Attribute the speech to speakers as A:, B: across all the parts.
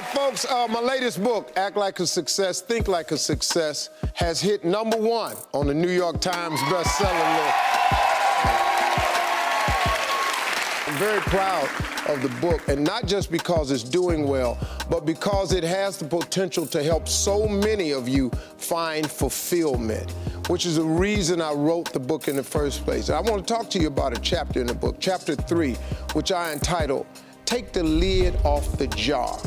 A: Folks, my latest book, Act Like a Success, Think Like a Success, has hit #1 on the New York Times bestseller list. I'm very proud of the book, and not just because it's doing well, but because it has the potential to help so many of you find fulfillment, which is the reason I wrote the book in the first place. I want to talk to you about a chapter in the book, chapter 3, which I entitled, Take the Lid Off the Jar.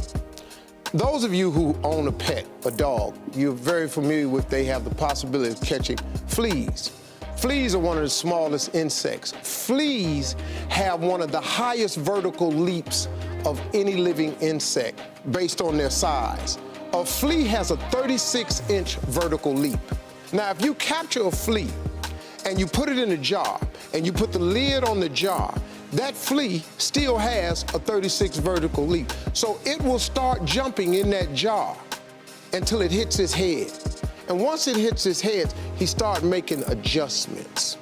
A: Those of you who own a pet, a dog, you're very familiar with they have the possibility of catching fleas. Fleas are one of the smallest insects. Fleas have one of the highest vertical leaps of any living insect based on their size. A flea has a 36-inch vertical leap. Now, if you capture a flea and you put it in a jar and you put the lid on the jar, that flea still has a 36 vertical leap. So it will start jumping in that jar until it hits his head. And once it hits his head, he starts making adjustments.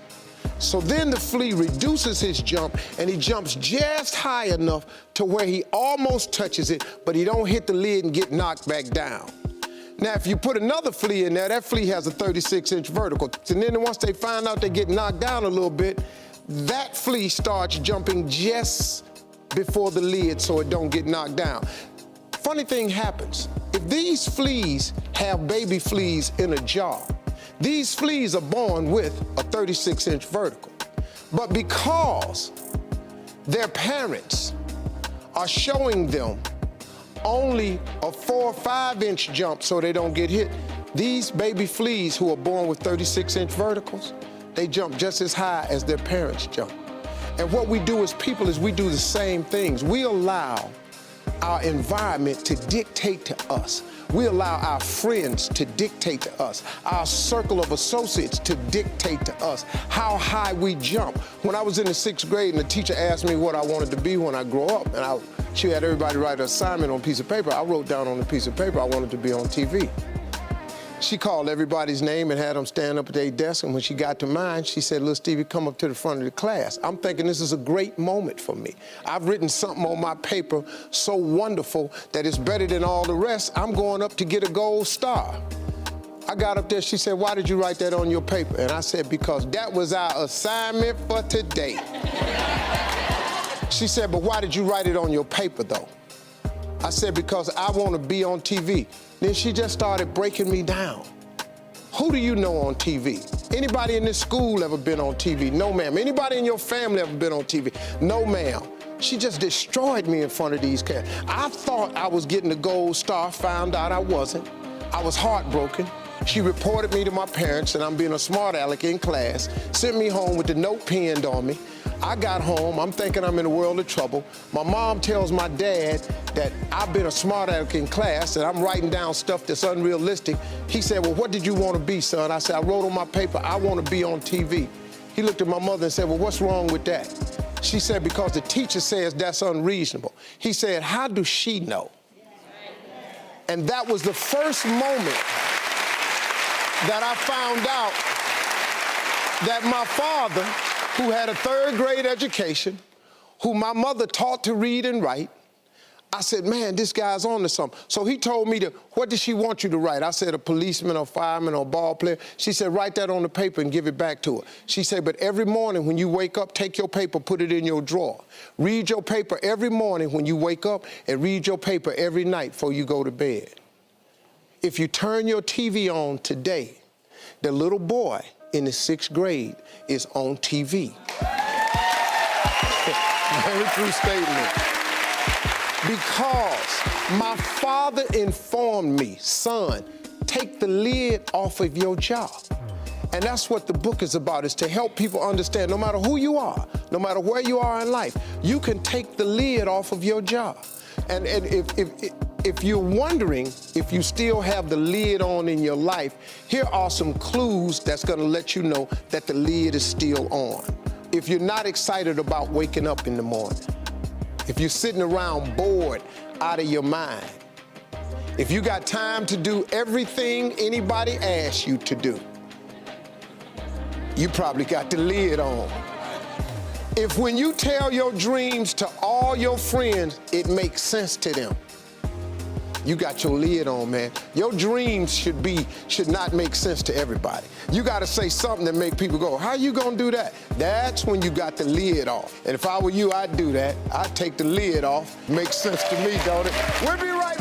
A: So then the flea reduces his jump and he jumps just high enough to where he almost touches it, but he don't hit the lid and get knocked back down. Now, if you put another flea in there, that flea has a 36-inch vertical. And then once they find out they get knocked down a little bit, that flea starts jumping just before the lid so it don't get knocked down. Funny thing happens. If these fleas have baby fleas in a jar, these fleas are born with a 36-inch vertical. But because their parents are showing them only a 4 or 5-inch jump so they don't get hit, these baby fleas who are born with 36-inch verticals, they jump just as high as their parents jump. And what we do as people is we do the same things. We allow our environment to dictate to us. We allow our friends to dictate to us, our circle of associates to dictate to us how high we jump. When I was in the 6th grade and the teacher asked me what I wanted to be when I grow up, and she had everybody write an assignment on a piece of paper, I wrote down on a piece of paper I wanted to be on TV. She called everybody's name and had them stand up at their desk, and when she got to mine, she said, "Little Stevie, come up to the front of the class." I'm thinking this is a great moment for me. I've written something on my paper so wonderful that it's better than all the rest. I'm going up to get a gold star. I got up there, she said, "Why did you write that on your paper?" And I said, "Because that was our assignment for today." She said, "But why did you write it on your paper, though?" I said, "Because I want to be on TV." Then she just started breaking me down. Who do you know on TV? Anybody in this school ever been on TV? No, ma'am. Anybody in your family ever been on TV? No, ma'am. She just destroyed me in front of these cats. I thought I was getting the gold star, found out I wasn't. I was heartbroken. She reported me to my parents, and I'm being a smart aleck in class, sent me home with the note pinned on me. I got home, I'm thinking I'm in a world of trouble. My mom tells my dad that I've been a smart aleck in class and I'm writing down stuff that's unrealistic. He said, "Well, what did you want to be, son?" I said, "I wrote on my paper, I want to be on TV." He looked at my mother and said, "Well, what's wrong with that?" She said, "Because the teacher says that's unreasonable." He said, "How does she know?" And that was the first moment that I found out that my father, who had a 3rd grade education, who my mother taught to read and write, I said, "Man, this guy's on to something." So he told me what did she want you to write? I said, "A policeman or fireman or ball player." She said, "Write that on the paper and give it back to her." She said, "But every morning when you wake up, take your paper, put it in your drawer. Read your paper every morning when you wake up and read your paper every night before you go to bed. If you turn your TV on today, the little boy in the 6th grade is on TV." Very true statement. Because my father informed me, "Son, take the lid off of your jar." And that's what the book is about, is to help people understand no matter who you are, no matter where you are in life, you can take the lid off of your jar. And if you're wondering if you still have the lid on in your life, here are some clues that's gonna let you know that the lid is still on. If you're not excited about waking up in the morning, if you're sitting around bored out of your mind, if you got time to do everything anybody asks you to do, you probably got the lid on. If when you tell your dreams to all your friends, it makes sense to them, you got your lid on, man. Your dreams should not make sense to everybody. You got to say something that make people go, how you gonna do that? That's when you got the lid off. And if I were you, I'd do that. I'd take the lid off. Makes sense to me, don't it? We'll be right